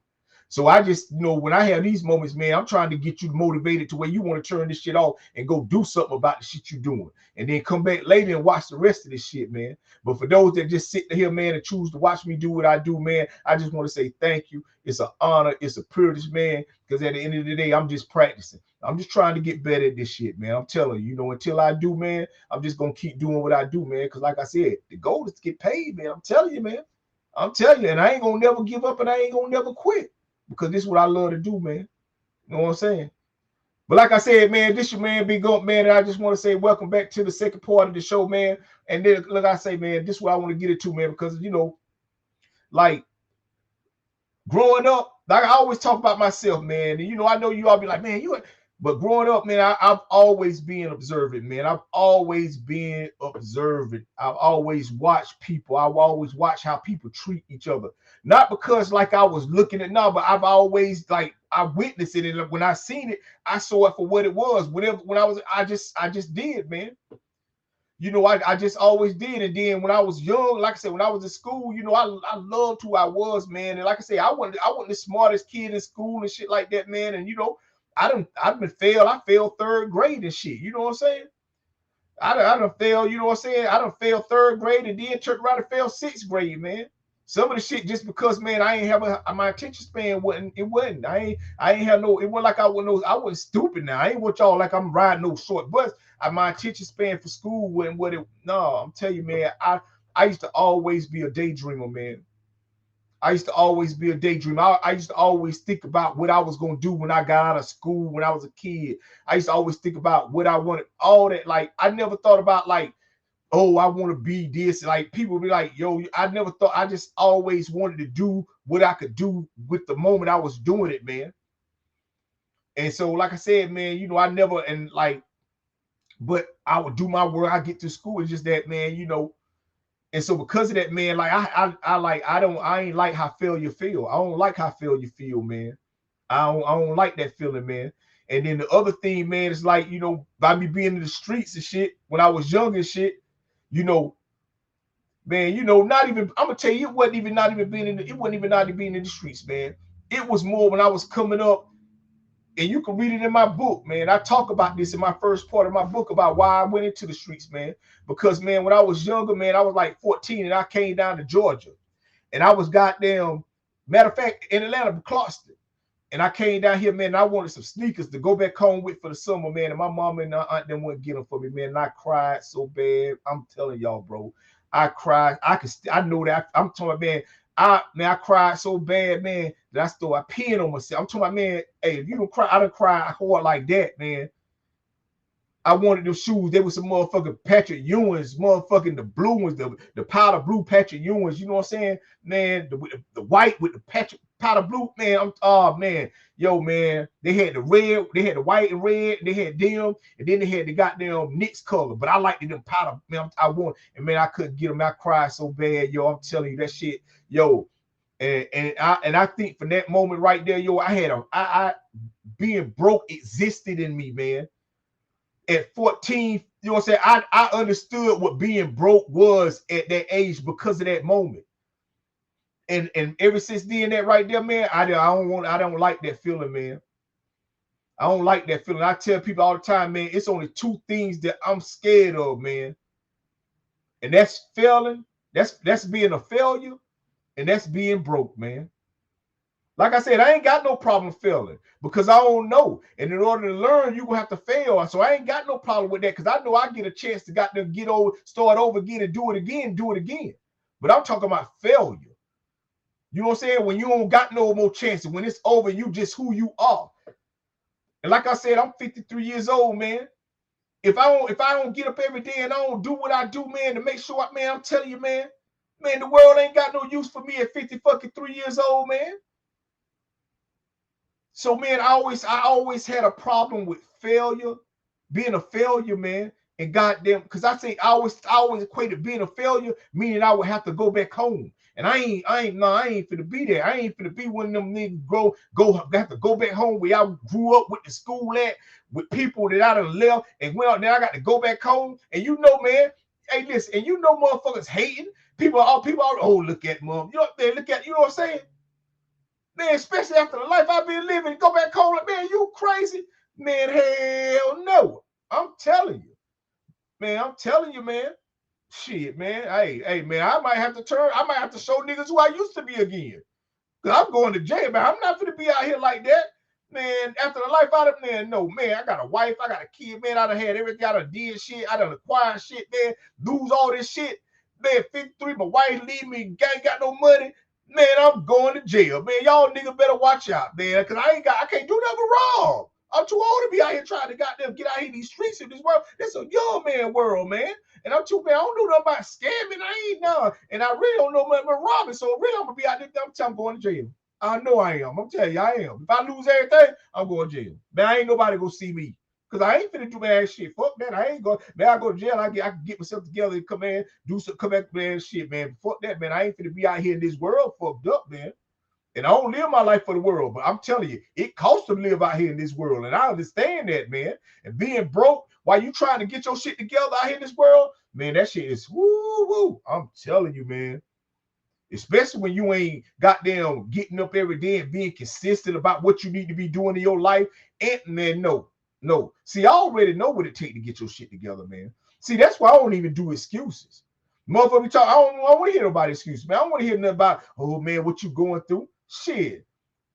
So I just, when I have these moments, man, I'm trying to get you motivated to where you want to turn this shit off and go do something about the shit you're doing, and then come back later and watch the rest of this shit, man. But for those that just sit here, man, and choose to watch me do what I do, man, I just want to say thank you. It's an honor. It's a privilege, man, because at the end of the day, I'm just practicing. I'm just trying to get better at this shit, man. I'm telling you, until I do, man, I'm just going to keep doing what I do, man, because like I said, the goal is to get paid, man. I'm telling you, man. I'm telling you, and I ain't going to never give up, and I ain't going to never quit, because this is what I love to do, man. You know what I'm saying? But like I said, man, this your man, Big Up, man, and I just want to say welcome back to the second part of the show, man. And then, like I say, man, this is what I want to get into, man, because, like, growing up, like I always talk about myself, man, and, I know you all be like, man, but growing up, man, I've always been observant, man. I've always been observant. I've always watched people. I've always watched how people treat each other. Not because like I was looking at now, but I've always I witnessed it, and when I seen it, I saw it for what it was. I just did, man. I just always did. And then when I was young, like I said, when I was in school, I loved who I was, man. And like I said, I wasn't the smartest kid in school and shit like that, man. And I've been failed. I failed third grade and shit. You know what I'm saying? I done failed, you know what I'm saying? I done failed third grade and then turned around and failed sixth grade, man. Some of the shit just because, man, I ain't have my attention span wasn't. I ain't have no, it wasn't like I wasn't stupid now. I ain't with y'all like I'm riding no short bus. My attention span for school wasn't what it, no, I'm telling you, man, I used to always be a daydreamer, man. I used to always be a daydreamer. I used to always think about what I was going to do when I got out of school when I was a kid. I used to always think about what I wanted, all that. Like, I never thought about oh, I want to be this. Like, people be like, yo, I never thought, I just always wanted to do what I could do with the moment I was doing it, man. And so, like I said, man, I never, but I would do my work. I get to school. It's just that, man, and so because of that, man, like I ain't like how failure feel. I don't like how failure feel, man. I don't like that feeling, man. And then the other thing, man, is like, by me being in the streets and shit when I was young and shit, man, not even, I'm gonna tell you, it wasn't even not even being in the streets, man. It was more when I was coming up. And you can read it in my book, man. I talk about this in my first part of my book about why I went into the streets, man. Because, man, when I was younger, man, I was like 14 and I came down to Georgia. And I was goddamn, matter of fact, in Atlanta, Clarkston. And I came down here, man, and I wanted some sneakers to go back home with for the summer, man. And my mom and aunt didn't want to get them for me, man. And I cried so bad. I'm telling y'all, bro. I cried. I know that. I'm talking about, man. I cried so bad, man, that I started peeing on myself. I'm talking about, man, hey, if you don't cry, I don't cry hard like that, man. I wanted them shoes. They were some motherfucking Patrick Ewings, motherfucking the blue ones, the powder blue Patrick Ewings. You know what I'm saying, man? The white with the Patrick powder blue, man. Man, yo, man. They had the red, they had the white and red. They had them, and then they had the goddamn Knicks color. But I liked them powder, man. I want, and man, I couldn't get them. I cried so bad, yo. I'm telling you that shit, yo. And I think from that moment right there, yo, I had being broke existed in me, man. At 14, you know what I'm saying? I understood what being broke was at that age because of that moment. And ever since then, that right there, man, I don't like that feeling, man. I don't like that feeling. I tell people all the time, man, it's only two things that I'm scared of, man. And that's failing, that's being a failure, and that's being broke, man. Like I said, I ain't got no problem failing because I don't know. And in order to learn, you're going to have to fail. So I ain't got no problem with that because I know I get a chance to get over, start over again and do it again. But I'm talking about failure. You know what I'm saying? When you don't got no more chances, when it's over, you just who you are. And like I said, I'm 53 years old, man. If I don't get up every day and I don't do what I do, man, to make sure, man, I'm telling you, man, the world ain't got no use for me at 53 years old, man. So, man, I always had a problem with failure, being a failure, man. And goddamn, because I always equated being a failure, meaning I would have to go back home. And I ain't finna be there. I ain't finna be one of them niggas have to go back home where I grew up with the school at, with people that I done left and went out. Now I got to go back home. And you know, man, hey, listen, and you know motherfuckers hating. People look at mom. You know what look at, you know what I'm saying? Man, especially after the life I've been living, go back home, like, man, you crazy? Man, hell no. I'm telling you. Man. Shit, man. Hey, man, I might have to show niggas who I used to be again. Because I'm going to jail, man. I'm not gonna be out here like that. Man, after the life out of, man, no, man, I got a wife, I got a kid, man, I done had everything, I done did shit, I done acquired shit, man, lose all this shit. Man, 53, my wife leave me, ain't got no money. Man, I'm going to jail. Man, y'all niggas better watch out, man, because I can't do nothing wrong. I'm too old to be out here trying to goddamn get out here in these streets of this world. It's a young man world, man. And I'm too, man, I don't know nothing about scamming. I ain't none. And I really don't know nothing about robbing. So really, I'm going to be out there. I'm going to jail. I know I am. I'm telling you, I am. If I lose everything, I'm going to jail. Man, I ain't nobody going to see me. Because I ain't finna do bad shit. Fuck that. I ain't going. Man, I go to jail. I can get myself together and come back, man, shit, man. Fuck that, man. I ain't finna be out here in this world fucked up, man. And I don't live my life for the world, but I'm telling you, it costs to live out here in this world. And I understand that, man. And being broke while you trying to get your shit together out here in this world, man, that shit is woo. I'm telling you, man. Especially when you ain't goddamn getting up every day and being consistent about what you need to be doing in your life. And man, no. See, I already know what it takes to get your shit together, man. See, that's why I don't even do excuses. Motherfucker, I don't want to hear nobody's excuses, man. I don't want to hear nothing about, oh man, what you going through. Shit.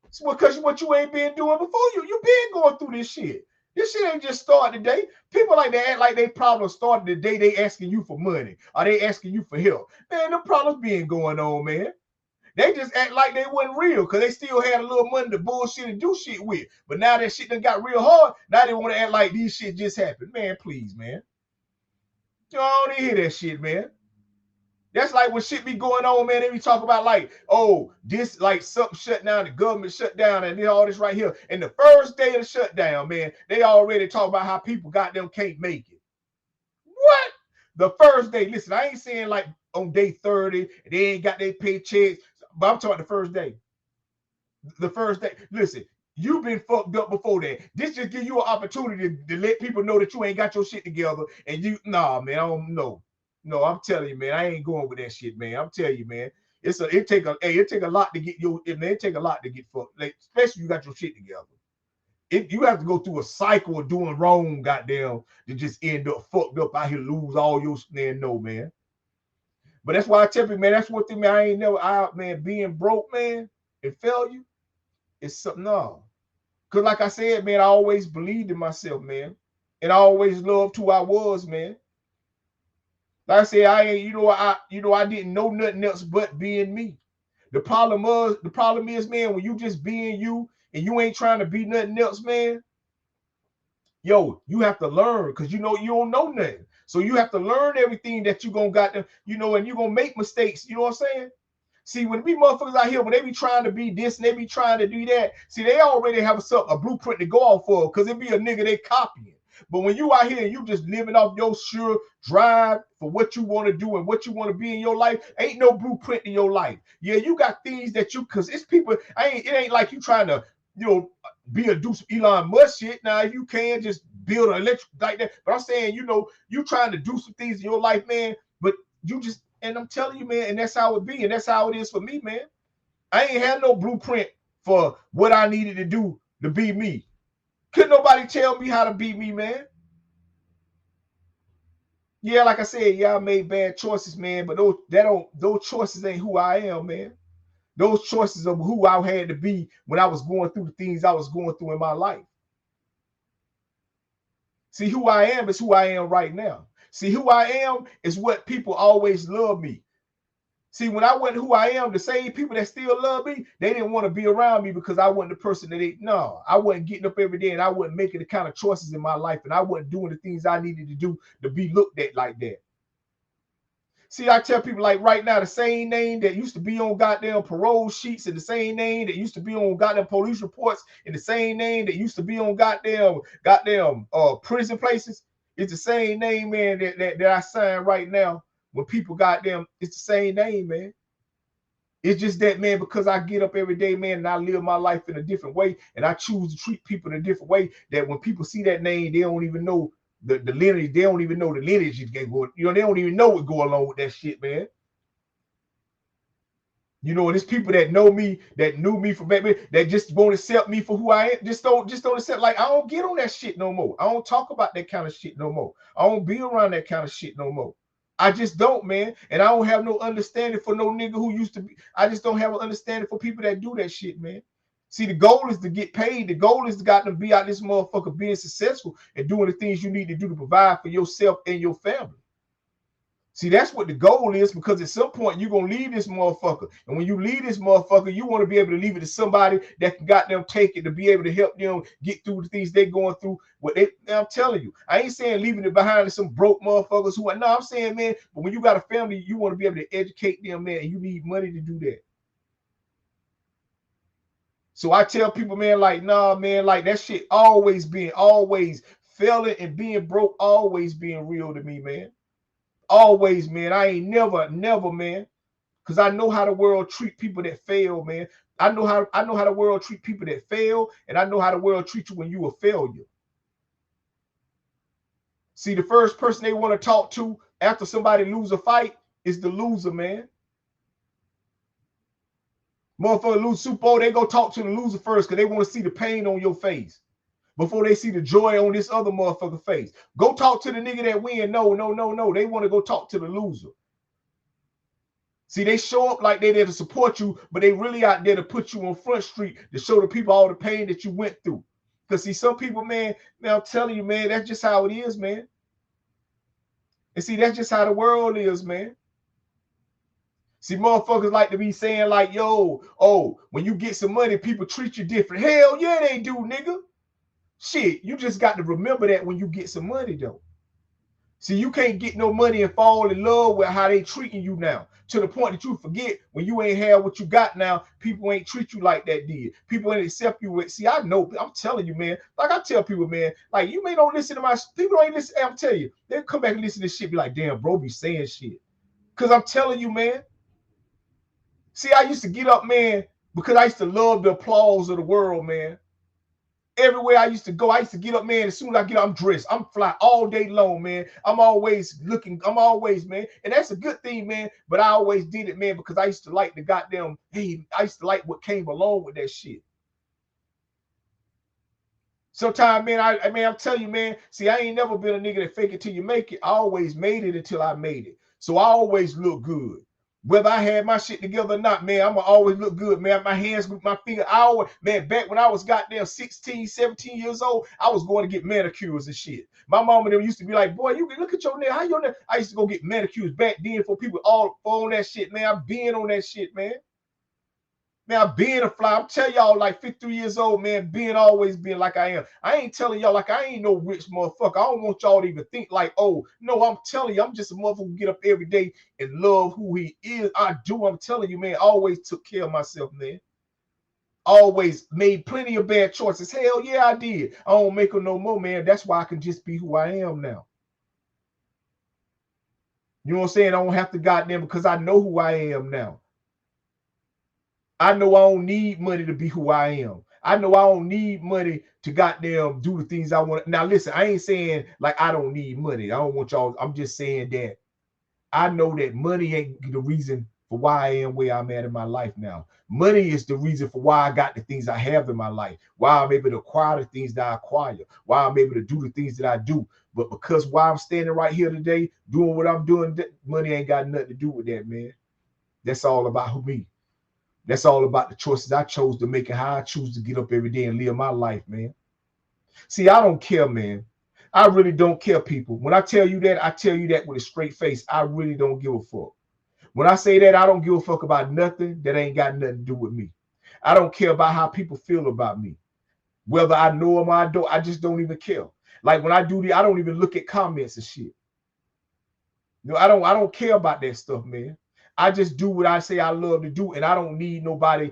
It's because what you ain't been doing before you been going through this shit. This shit ain't just started today. People like that act like they problems started the day they asking you for money or they asking you for help. Man, the problems been going on, man. They just act like they wasn't real because they still had a little money to bullshit and do shit with. But now that shit done got real hard, now they want to act like these shit just happened. Man, please, man. You don't hear that shit, man. That's like when shit be going on, man. They be talking about like, oh, this like something shut down, the government shut down, and then all this right here. And the first day of the shutdown, man, they already talk about how people goddamn can't make it. What? The first day. Listen, I ain't saying like on day 30, they ain't got their paychecks, but I'm talking about the first day. The first day. Listen, you've been fucked up before that. This just give you an opportunity to let people know that you ain't got your shit together. And you, nah, man, I don't know. No, I'm telling you, man, I ain't going with that shit, man. I'm telling you, man. It take a lot to get it take a lot to get fucked, like, especially you got your shit together. You have to go through a cycle of doing wrong, goddamn, to just end up fucked up out here, lose all your man. No, man. But that's why I tell you, man, that's one thing, man. I ain't never out, man, being broke, man, and failure is something no. Cause like I said, man, I always believed in myself, man. And I always loved who I was, man. Like I said, I didn't know nothing else but being me. The problem is, man, when you just being you and you ain't trying to be nothing else, man, yo, you have to learn because you don't know nothing. So you have to learn everything that you gonna got to, and you're gonna make mistakes. You know what I'm saying? See, when we motherfuckers out here, when they be trying to be this and they be trying to do that, see, they already have a blueprint to go off of because it be a nigga they copying. But when you out here and you just living off your sure drive for what you want to do and what you want to be in your life, ain't no blueprint in your life. Yeah, you got things that because it's people, it ain't like you trying to, do some Elon Musk shit. Now, if you can just build an electric like that. But I'm saying, you trying to do some things in your life, man, but you just, and I'm telling you, man, and that's how it be. And that's how it is for me, man. I ain't had no blueprint for what I needed to do to be me. Couldn't nobody tell me how to be me, man. Yeah, like I said, yeah, I made bad choices, man, but those choices ain't who I am, man. Those choices of who I had to be when I was going through the things I was going through in my life. See, who I am is who I am right now. See, who I am is what people always love me. See, when I wasn't who I am, the same people that still love me, they didn't want to be around me because I wasn't the person that I wasn't getting up every day and I wasn't making the kind of choices in my life and I wasn't doing the things I needed to do to be looked at like that. See, I tell people like right now, the same name that used to be on goddamn parole sheets and the same name that used to be on goddamn police reports and the same name that used to be on goddamn prison places, it's the same name, man, that I sign right now. When people goddamn, it's the same name, man. It's just that, man, because I get up every day, man, and I live my life in a different way, and I choose to treat people in a different way, that when people see that name, they don't even know the lineage. They don't even know the lineage is going. You know, they don't even know what go along with that shit, man. You know, there's people that know me, that knew me from back then, that just won't accept me for who I am. Just don't accept. Like, I don't get on that shit no more. I don't talk about that kind of shit no more. I don't be around that kind of shit no more. I just don't, man. And I don't have no understanding for no nigga who used to be. I just don't have an understanding for people that do that shit, man. See, the goal is to get paid. The goal is to got to be out this motherfucker being successful and doing the things you need to do to provide for yourself and your family. See, that's what the goal is, because at some point you're going to leave this motherfucker. And when you leave this motherfucker, you want to be able to leave it to somebody that can goddamn take it, to be able to help them get through the things they're going through. I'm telling you, I ain't saying leaving it behind to some broke motherfuckers who are, no, I'm saying, man, but when you got a family, you want to be able to educate them, man, and you need money to do that. So I tell people, man, like, nah, man, like that shit always failing and being broke, always being real to me, man. Always, man. I ain't never, man. Because I know how the world treat people that fail, man. I know how the world treat people that fail, and I know how the world treat you when you a failure. See, the first person they want to talk to after somebody lose a fight is the loser, man. Motherfucker lose Super Bowl, they go talk to the loser first because they want to see the pain on your face before they see the joy on this other motherfucker face. Go talk to the nigga that win. No. They want to go talk to the loser. See, they show up like they there to support you, but they really out there to put you on Front Street to show the people all the pain that you went through. Because see, some people, man, I'm telling you, man, that's just how it is, man. And see, that's just how the world is, man. See, motherfuckers like to be saying like, yo, oh, when you get some money, people treat you different. Hell yeah, they do, nigga. Shit, you just got to remember that when you get some money, though. See, you can't get no money and fall in love with how they treating you now, to the point that you forget when you ain't have what you got now, people ain't treat you like that did. People ain't accept you with. See, I know, I'm telling you, man. Like I tell people, man, like you may don't listen to my, people don't listen. I'm telling you, they come back and listen to this shit, be like, damn, bro, be saying shit. Because I'm telling you, man. See, I used to get up, man, because I used to love the applause of the world, man. Everywhere I used to go, I used to get up, man. As soon as I get up, I'm dressed. I'm fly all day long, man. I'm always, man. And that's a good thing, man. But I always did it, man, because I used to like the goddamn, I used to like what came along with that shit. Sometimes, man, I'm telling you, man, see, I ain't never been a nigga that fake it till you make it. I always made it until I made it. So I always look good. Whether I had my shit together or not, man, I'm going to always look good, man. My hands with my finger, man, back when I was goddamn 16, 17 years old, I was going to get manicures and shit. My mom and them used to be like, boy, you look at your nail. How your nail? I used to go get manicures back then for people all on that shit, man. I've been on that shit, man. Man, I'm being a fly. I'm telling y'all, like 53 years old, man, always being like I am. I ain't telling y'all like I ain't no rich motherfucker. I don't want y'all to even think like, oh, no, I'm telling you, I'm just a motherfucker who get up every day and love who he is. I do. I'm telling you, man, I always took care of myself, man. Always made plenty of bad choices. Hell yeah, I did. I don't make them no more, man. That's why I can just be who I am now. You know what I'm saying? I don't have to goddamn, because I know who I am now. I know I don't need money to be who I am. I know I don't need money to goddamn do the things I want. Now, listen, I ain't saying like I don't need money. I don't want y'all. I'm just saying that I know that money ain't the reason for why I am where I'm at in my life now. Money is the reason for why I got the things I have in my life, why I'm able to acquire the things that I acquire, why I'm able to do the things that I do. But because why I'm standing right here today doing what I'm doing, money ain't got nothing to do with that, man. That's all about me. That's all about the choices I chose to make and how I choose to get up every day and live my life, man. See, I don't care, man. I really don't care, people. When I tell you that, I tell you that with a straight face. I really don't give a fuck. When I say that, I don't give a fuck about nothing that ain't got nothing to do with me. I don't care about how people feel about me. Whether I know them or I don't, I just don't even care. Like when I do I don't even look at comments and shit. You know, I don't care about that stuff, man. I just do what I say I love to do, and I don't need nobody.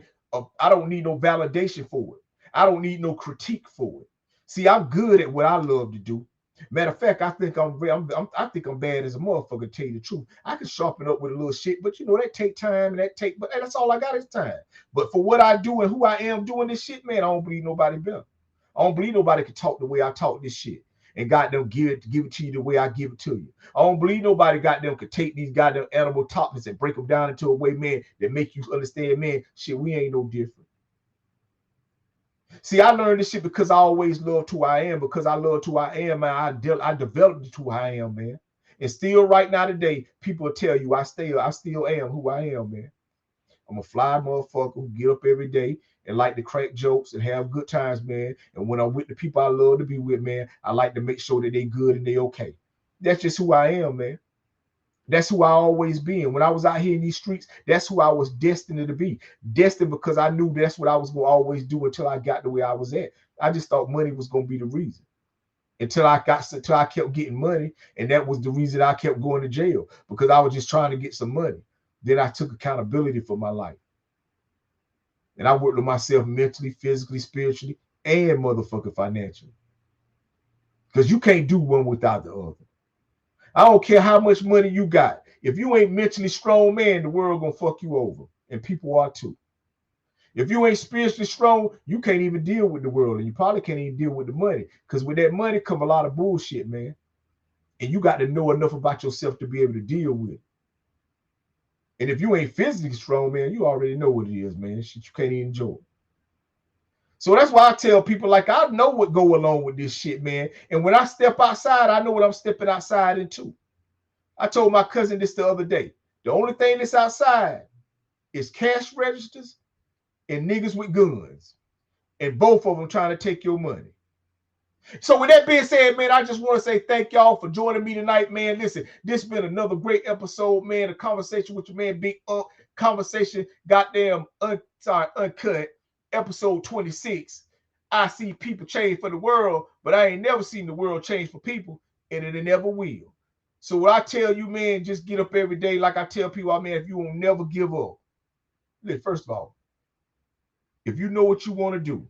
I don't need no validation for it. I don't need no critique for it. See, I'm good at what I love to do. Matter of fact, I think I'm bad as a motherfucker. To tell you the truth, I can sharpen up with a little shit, but you know that take time and but that's all I got is time. But for what I do and who I am doing this shit, man, I don't believe nobody better. I don't believe nobody can talk the way I talk this shit and goddamn give it to you the way I give it to you. I don't believe nobody goddamn could take these goddamn animal topics and break them down into a way, man, that make you understand, man, shit, we ain't no different. See, I learned this shit because I always loved who I am. Because I loved who I am, man, I developed it to who I am, man. And still right now today, people will tell you I still am who I am, man. I'm a fly motherfucker who get up every day and like to crack jokes and have good times, man. And when I'm with the people I love to be with, man, I like to make sure that they good and they okay. That's just who I am, man. That's who I always been. When I was out here in these streets, that's who I was destined to be. Destined because I knew that's what I was going to always do until I got to where I was at. I just thought money was going to be the reason. Until I kept getting money, and that was the reason I kept going to jail, because I was just trying to get some money. Then I took accountability for my life. And I worked on myself mentally, physically, spiritually, and motherfucking financially. Because you can't do one without the other. I don't care how much money you got. If you ain't mentally strong, man, the world gonna fuck you over. And people are too. If you ain't spiritually strong, you can't even deal with the world. And you probably can't even deal with the money. Because with that money come a lot of bullshit, man. And you got to know enough about yourself to be able to deal with it. And if you ain't physically strong, man, you already know what it is, man. Shit you can't even enjoy. So that's why I tell people, like, I know what go along with this shit, man. And when I step outside, I know what I'm stepping outside into. I told my cousin this the other day. The only thing that's outside is cash registers and niggas with guns. And both of them trying to take your money. So with that being said, man, I just want to say thank y'all for joining me tonight, man. Listen, this has been another great episode, man. A conversation with your man, Big Conversation, goddamn, Uncut, episode 26. I see people change for the world, but I ain't never seen the world change for people, and it never will. So what I tell you, man, just get up every day. Like I tell people, man, if you won't never give up. Listen, first of all, if you know what you want to do,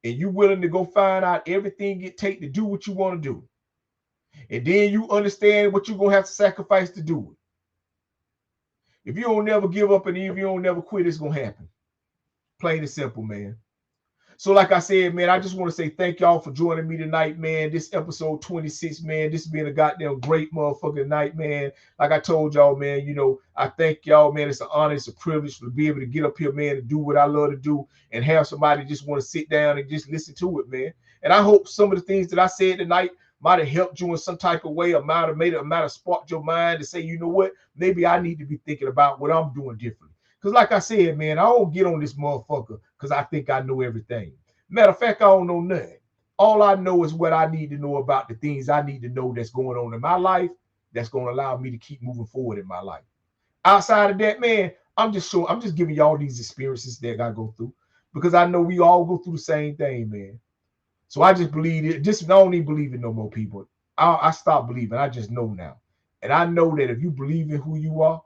and you willing to go find out everything it takes to do what you want to do, and then you understand what you're going to have to sacrifice to do it. If you don't never give up and if you don't never quit, it's going to happen. Plain and simple, man. So like I said, man, I just want to say thank y'all for joining me tonight, man. This episode 26, man. This has been a goddamn great motherfucking night, man. Like I told y'all, man, you know, I thank y'all, man. It's an honor, it's a privilege to be able to get up here, man, and do what I love to do and have somebody just want to sit down and just listen to it, man. And I hope some of the things that I said tonight might have helped you in some type of way, or might have sparked your mind to say, you know what, maybe I need to be thinking about what I'm doing differently. Because like I said, man, I don't get on this motherfucker because I think I know everything. Matter of fact, I don't know nothing. All I know is what I need to know about the things I need to know that's going on in my life that's going to allow me to keep moving forward in my life. Outside of that, man, I'm just giving y'all these experiences that I go through because I know we all go through the same thing, man. So I just believe it. I don't even believe in no more people. I stopped believing. I just know now. And I know that if you believe in who you are,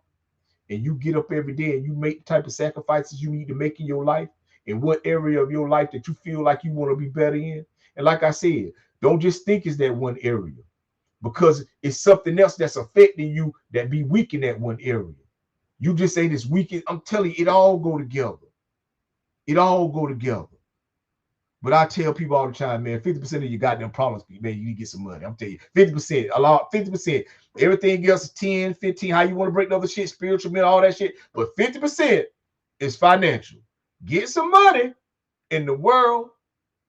and you get up every day and you make the type of sacrifices you need to make in your life, in what area of your life that you feel like you want to be better in. And like I said, don't just think it's that one area, because it's something else that's affecting you that be weak in that one area. You just ain't as weak. I'm telling you, it all go together. It all go together. But I tell people all the time, man, 50% of your goddamn problems, man, you need to get some money. I'm telling you, 50%, a lot, 50%. Everything else is 10, 15, how you want to break other shit, spiritual, man, all that shit. But 50% is financial. Get some money, and the world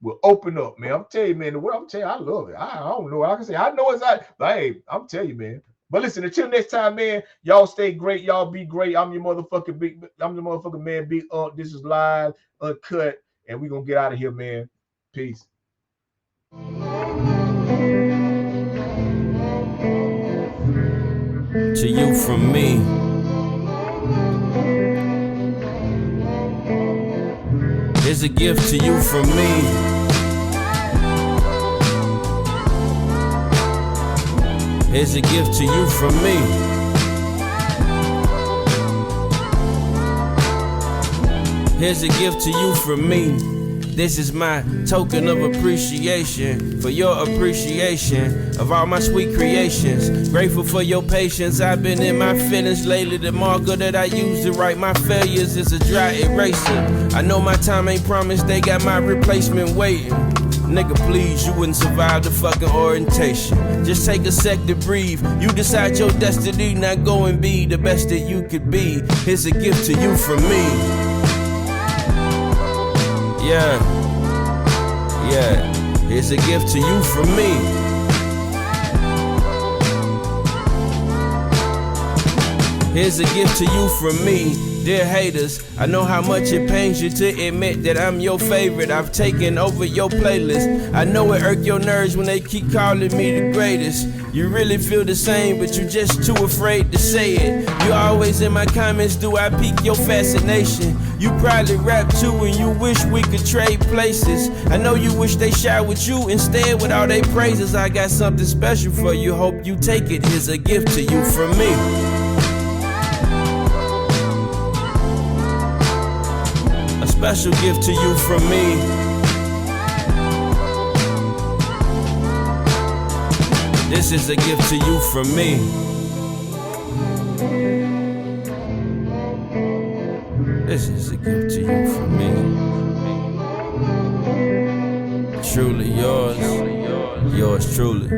will open up, man. I'm telling you, man, the world, I'm telling you, I love it. I don't know what I can say. I know it's not, but hey, I'm telling you, man. But listen, until next time, man, y'all stay great. Y'all be great. I'm the motherfucking man, Big This is live, Uncut. And we're going to get out of here, man. Peace. To you from me. Here's a gift to you from me. Here's a gift to you from me. Here's a gift to you from me. This is my token of appreciation for your appreciation of all my sweet creations. Grateful for your patience. I've been in my feelings lately. The marker that I use to write my failures is a dry eraser. I know my time ain't promised. They got my replacement waiting. Nigga, please, you wouldn't survive the fucking orientation. Just take a sec to breathe. You decide your destiny, not go and be the best that you could be. Here's a gift to you from me. Yeah, here's a gift to you from me. Here's a gift to you from me. Dear haters, I know how much it pains you to admit that I'm your favorite. I've taken over your playlist. I know it irk your nerves when they keep calling me the greatest. You really feel the same, but you're just too afraid to say it. You always in my comments, do I pique your fascination? You probably rap too and you wish we could trade places. I know you wish they shot with you instead with all they praises. I got something special for you, hope you take it. Here's a gift to you from me. A special gift to you from me. This is a gift to you from me. This is a gift to you from me. Truly yours, yours truly.